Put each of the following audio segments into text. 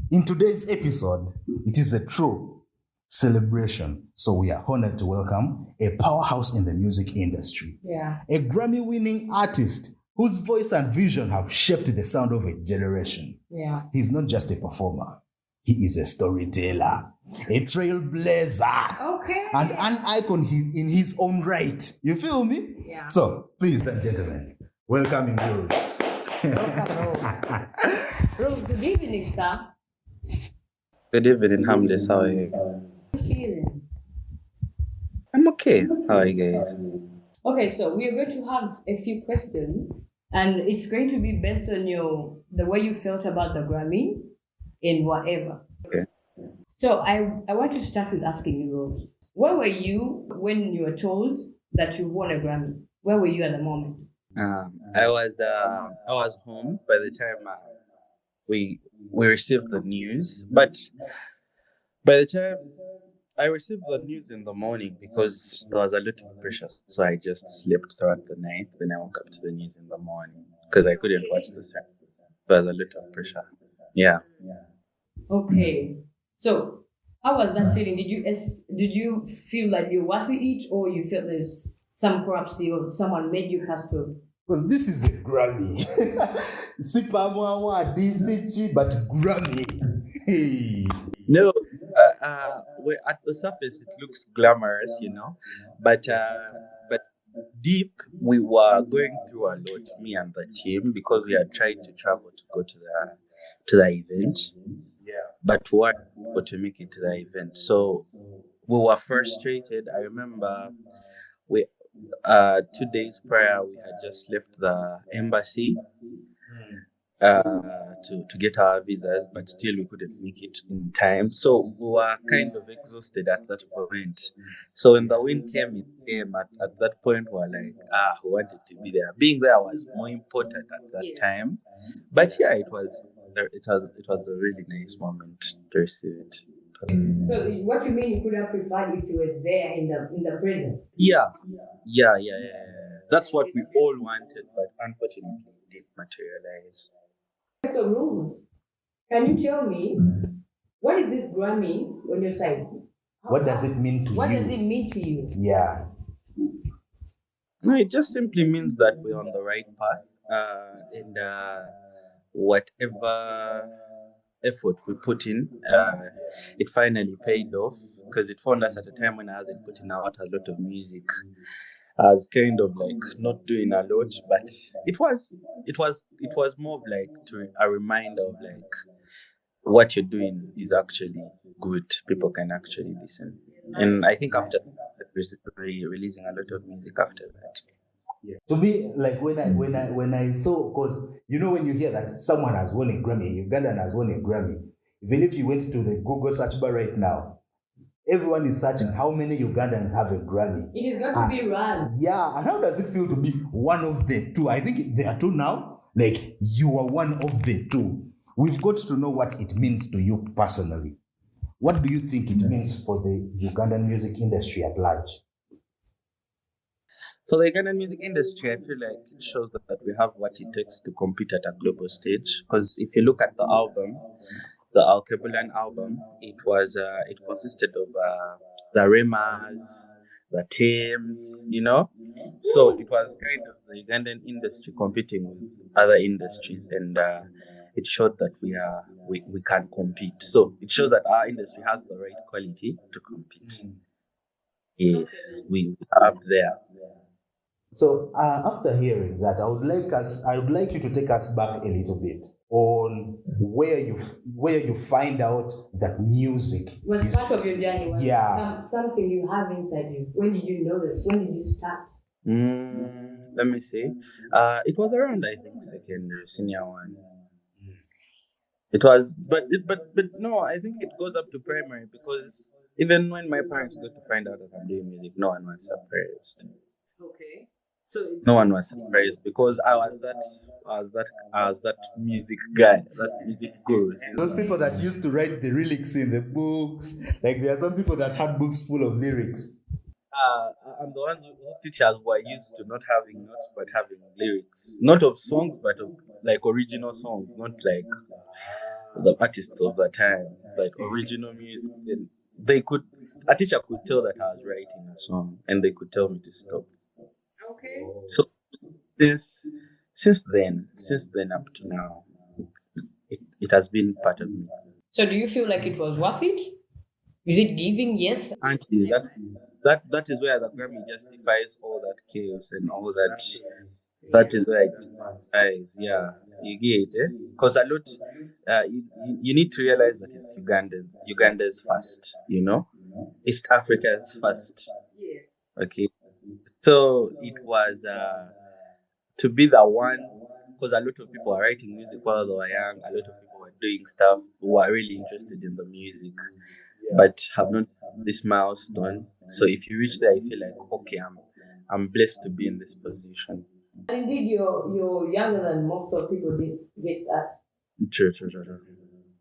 In today's episode, it is a true celebration. So we are honored to welcome a powerhouse in the music industry. Yeah. A Grammy-winning artist whose voice and vision have shaped the sound of a generation. Yeah. He's not just a performer. He is a storyteller, a trailblazer, Okay. and an icon in his own right. You feel me? Yeah. So, please and gentlemen, welcome Rose. Welcome, Rose, good evening, sir. Good evening, Hamdis. How are you? How are you feeling? I'm okay. How are you guys? Okay, so we are going to have a few questions, and it's going to be based on the way you felt about the Grammy and whatever. Okay. So I want to start with asking you, Rose, where were you when you were told that you won a Grammy? Where were you at the moment? I was home by the time we received the news, but by the time I received the news in the morning, because there was a lot of pressure, so I just slept throughout the night. Then I woke up to the news in the morning because I couldn't watch the set. There was a lot of pressure. Yeah. Okay. So how was that feeling? Did you feel like you worthy it, or you felt there's some corruption or someone made you pass through? Because this is a Grammy. Sipamwawa DCG, but Grammy. Hey. No, at the surface it looks glamorous, but deep we were going through a lot, me and the team, because we had tried to travel to go to the event. Yeah. But we weren't able to make it to the event, so we were frustrated. I remember we 2 days prior we had just left the embassy to get our visas, but still we couldn't make it in time. So we were kind of exhausted at that point. So when the win came, it came at that point. We were like, we wanted to be there. Being there was more important at that time. But yeah, it was a really nice moment to receive it. So what you mean you could have preferred if you were there in the present? Yeah. That's what we all wanted, but unfortunately it didn't materialize. So Rose, can you tell me what is this Grammy on your side? What does it mean to you? What does it mean to you? Yeah. No, it just simply means that we're on the right path, and whatever effort we put in, it finally paid off, because it found us at a time when I wasn't putting out a lot of music. I was kind of like not doing a lot, but it was more of like a reminder of like what you're doing is actually good. People can actually listen, and I think after releasing a lot of music after that. Yeah. To me, like when I saw, because when you hear that someone has won a Grammy, Ugandan has won a Grammy, even if you went to the Google search bar right now, everyone is searching how many Ugandans have a Grammy. It is going to be run. Yeah, and how does it feel to be one of the two? I think there are two now. Like, you are one of the two. We've got to know what it means to you personally. What do you think it means for the Ugandan music industry at large? For the Ugandan music industry, I feel like it shows that we have what it takes to compete at a global stage. Because if you look at the album, the Alkebulan album, it consisted of the Remas, the Thames, So it was kind of the Ugandan industry competing with other industries, and it showed that we can compete. So it shows that our industry has the right quality to compete. Yes, we are up there. So after hearing that, I would like you to take us back a little bit on where you find out that music was part of your journey. Something you have inside you. When did you know this? When did you start? Let me see. It was around, I think, secondary, senior one. It was, but no, I think it goes up to primary, because even when my parents got to find out that I'm doing music, no one was surprised. Okay. So no one was surprised, because I was that music guy, that music guru. Those people that used to write the lyrics in the books, like there are some people that had books full of lyrics. I'm the one who teachers were used to not having notes but having lyrics, not of songs but of like original songs, not like the artists of the time, like original music, and a teacher could tell that I was writing a song, and they could tell me to stop. Okay. So since since then up to now, it has been part of me. So do you feel like it was worth it? Is it giving? Yes. Until that is where the Grammy justifies all that chaos and all that. That is where it justifies. Yeah, you get it. Because a lot, you need to realize that it's Uganda's first. East Africa's first. Okay, so it was to be the one, because a lot of people are writing music while they were young. A lot of people were doing stuff who are really interested in the music, but have not this milestone. So if you reach there, you feel like, okay, I'm blessed to be in this position. Indeed, you're younger than most of people did get that. True.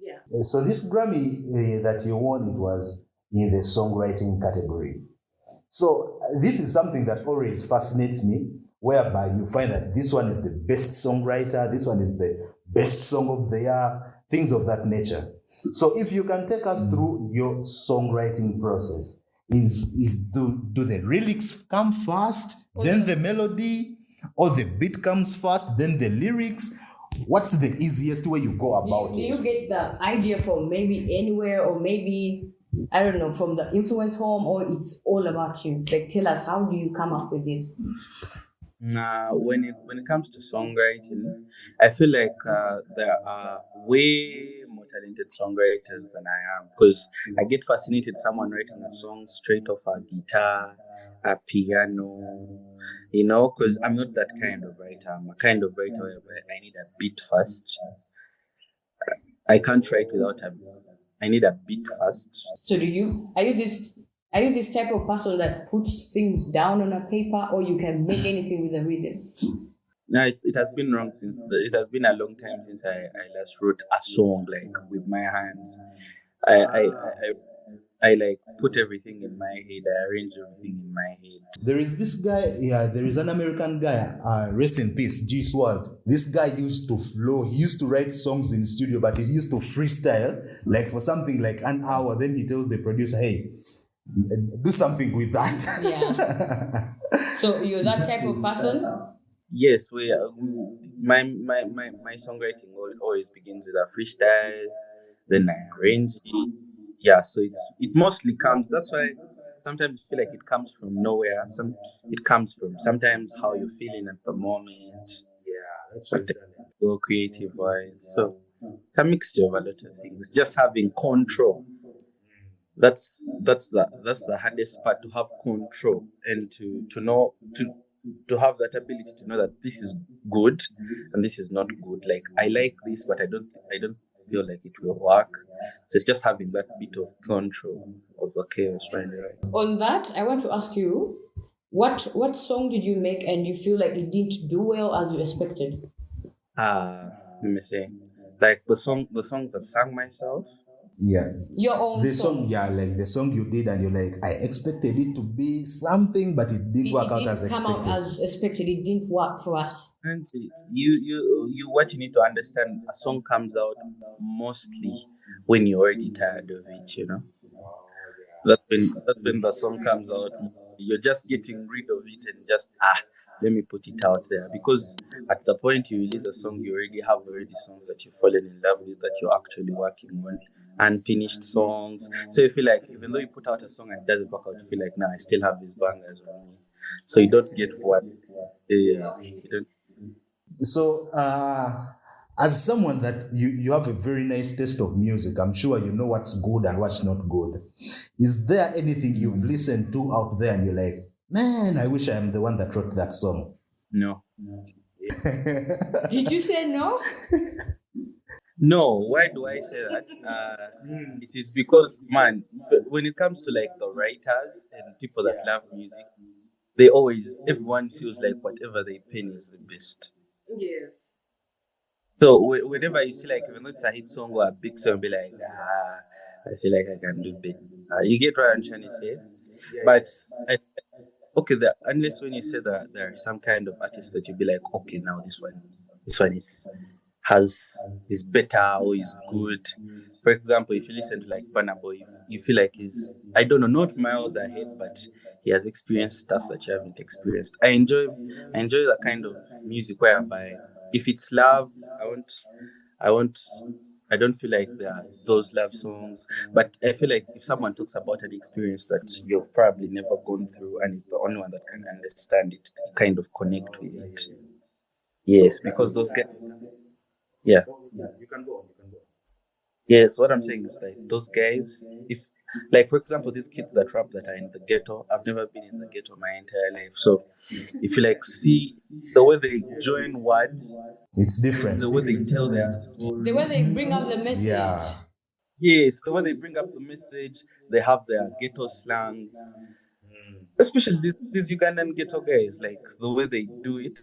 Yeah. So this Grammy that you won, it was in the songwriting category. So this is something that always fascinates me, whereby you find that this one is the best songwriter, this one is the best song of the year, things of that nature. So if you can take us through your songwriting process, do the lyrics come first, then the melody, or the beat comes first, then the lyrics? What's the easiest way you go about Do it? you get the idea from maybe anywhere, or maybe, I don't know, from the influence home, or it's all about you? Like, tell us, how do you come up with this? When it comes to songwriting, I feel like there are way more talented songwriters than I am, because I get fascinated someone writing a song straight off a guitar, a piano, because I'm not that kind of writer. I'm a kind of writer where I need a beat first. I can't write without I need a beat first. So are you this type of person that puts things down on a paper, or you can make anything with a rhythm? No, it has been it has been a long time since I last wrote a song like with my hands. I like put everything in my head. I arrange everything in my head. There is this guy, there is an American guy, rest in peace, G Swald. This guy used to flow. He used to write songs in the studio, but he used to freestyle, like for something like an hour. Then he tells the producer, hey, do something with that. Yeah. So you're that type of person? Yes, my songwriting always begins with a freestyle, then I arrange it. Yeah, so it mostly comes. That's why sometimes you feel like it comes from nowhere. It comes from sometimes how you're feeling at the moment. Yeah, that's what go creative wise. So it's a mixture of a lot of things. Just having control. That's the hardest part, to have control and to know to have that ability to know that this is good and this is not good. Like, I like this, but I don't feel like it will work. So it's just having that bit of control of the chaos, right? On that, I want to ask you, what song did you make and you feel like it didn't do well as you expected? Let me say, like the songs I've sung myself. Yeah. Your own The song, yeah, like the song you did, and you're like, I expected it to be something, but it didn't work out as expected. It didn't come out as expected. It didn't work for us. And you what you need to understand, a song comes out mostly when you're already tired of it. That's when the song comes out. You're just getting rid of it and just let me put it out there, because at the point you release a song, you already have songs that you've fallen in love with, that you're actually working on, unfinished songs. So you feel like even though you put out a song and it doesn't work out, you feel like, nah, I still have these bangers on me. So you don't get what you don't. So, as someone that you have a very nice taste of music, I'm sure you know what's good and what's not good. Is there anything you've listened to out there and you're like, man, I wish I am the one that wrote that song? No. Did you say no? No. Why do I say that? It is because, man, when it comes to like the writers and people that love music, everyone feels like whatever they pen is the best. Yes. So whenever you see, like, even though it's a hit song or a big song, be like, I feel like I can do better. You get what I'm trying to say? But unless when you say that there are some kind of artists that you be like, okay, now this one is is better or is good. For example, if you listen to like Burna Boy, you feel like he's, I don't know, not miles ahead, but he has experienced stuff that you haven't experienced. I enjoy that kind of music whereby if it's love, I want I don't feel like there are those love songs, but I feel like if someone talks about an experience that you've probably never gone through and is the only one that can understand it, you kind of connect with it. Yes, because those guys, yeah. You can go on. You can go on. Yes, what I'm saying is like those guys, if like for example, these kids that rap that are in the ghetto, I've never been in the ghetto my entire life. So if you like see the way they join words, It's different. the way they tell their The way story, they bring out the message. Yeah. yes, the way they bring up the message, they have their ghetto slangs, especially these Ugandan ghetto guys, like the way they do it,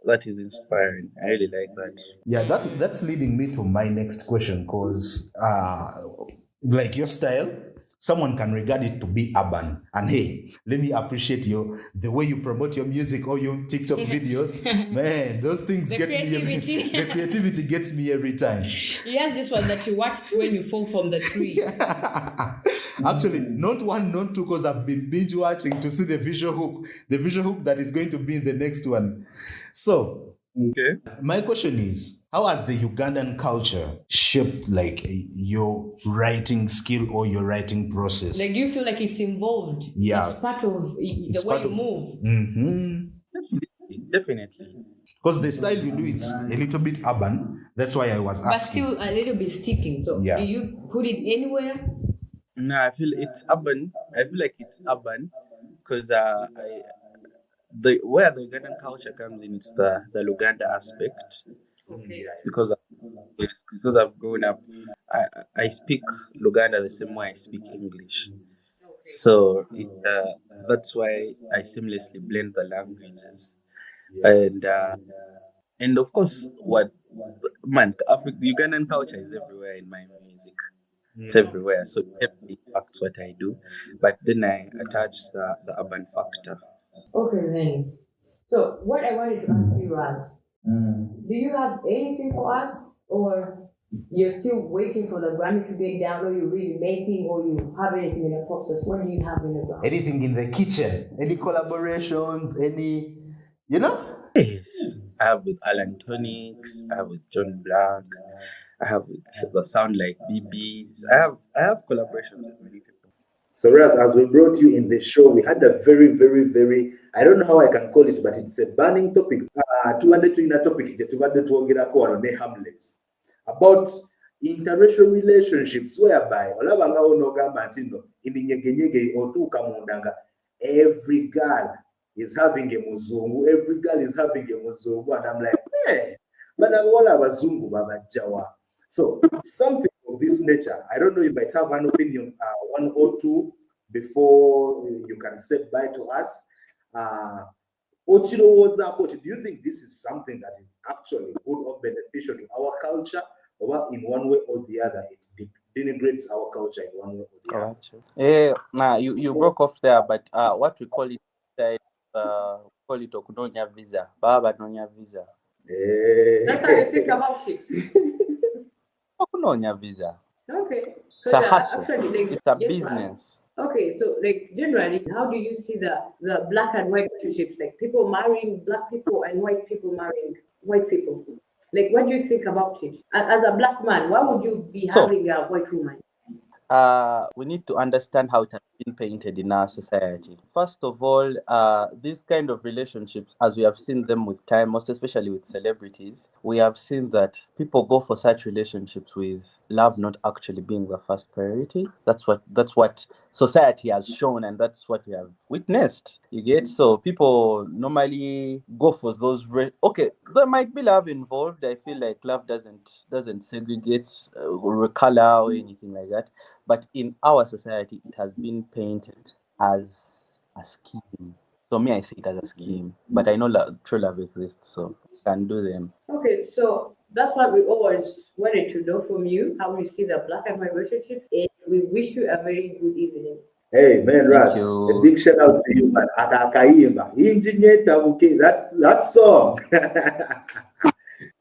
that is inspiring. I really like that. Yeah, that's leading me to my next question, because like your style, someone can regard it to be urban. And hey, let me appreciate the way you promote your music or your TikTok videos. Man, those things The get me creativity. the creativity gets me every time. He has this one that you watched when you fall from the tree. Actually, not one, not two, because I've been binge watching to see the visual hook that is going to be in the next one. So Okay. my question is, how has the Ugandan culture shaped like your writing skill or your writing process? Like, do you feel like it's involved? Yeah. It's part of the It's way part you of- move. Definitely. Because the style you do, it's a little bit urban. That's why I was But asking. still a little bit sticking. So Yeah. do you put it anywhere? No, I feel it's urban. I feel like it's urban because the where the Ugandan culture comes in, it's the Luganda aspect. Okay. It's because I've grown up. I speak Luganda the same way I speak English, so that's why I seamlessly blend the languages, and of course, Ugandan culture is everywhere in my music. It's everywhere, so it definitely impacts what I do. But then I attached the urban factor. Okay then. So what I wanted to ask you, Raz, do you have anything for us, or you're still waiting for the Grammy to get down, or you're really making, or you have anything in the process? What do you have in the ground? Anything in the kitchen? Any collaborations? Any, Yes, I have with Alan Tonics, I have with John Black, I have with the Sound Like BBs. I have collaborations with many people. So, Raz, as we brought you in the show, we had a very, very, very, I don't know how I can call it, but it's a burning topic. Tuwande tulina topic je tubadde twogerako wano ne Hamlet about interracial relationships, whereby olaba nga onogamba nti nno eminyegenyege otuuka munda nga every girl is having a muzungu, every girl is having a muzungu, and I'm like, hey, bana bawala abazungu babajjawa. So something of this nature, I don't know, you might have an opinion, one or two, before you can say bye to us. Do you think this is something that is actually good or beneficial to our culture, or in one way or the other, it denigrates our culture in one way or the other? Nah, you broke off there, but what we call it, we call it okunonya visa. Baba nonya visa. That's how you think about it. Okunonya visa. Okay. It's a hustle. Actually, like, It's a yes, business. Okay, so like generally, how do you see the black and white relationships? Like people marrying black people and white people marrying white people. Like, what do you think about it? As a black man, why would you be having a white woman? We need to understand how it has been painted in our society. First of all, these kind of relationships, as we have seen them with time, most especially with celebrities, we have seen that people go for such relationships with love not actually being the first priority. That's what society has shown, and that's what we have witnessed. You get? So people normally go for those. Okay, there might be love involved. I feel like love doesn't segregate or color or anything like that. But in our society, it has been painted as a scheme. So me, I see it as a scheme. But I know true love exists, so can do them. Okay, so that's what we always wanted to know from you, how you see the black and white relationship. And we wish you a very good evening. Hey man, Raz, you. a big shout out to you, man. Atakaimba, Engineer Tabuke, that song.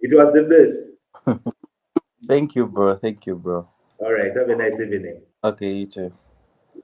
It was the best. Thank you, bro. Thank you, bro. All right. Have a nice evening. Okay, you too.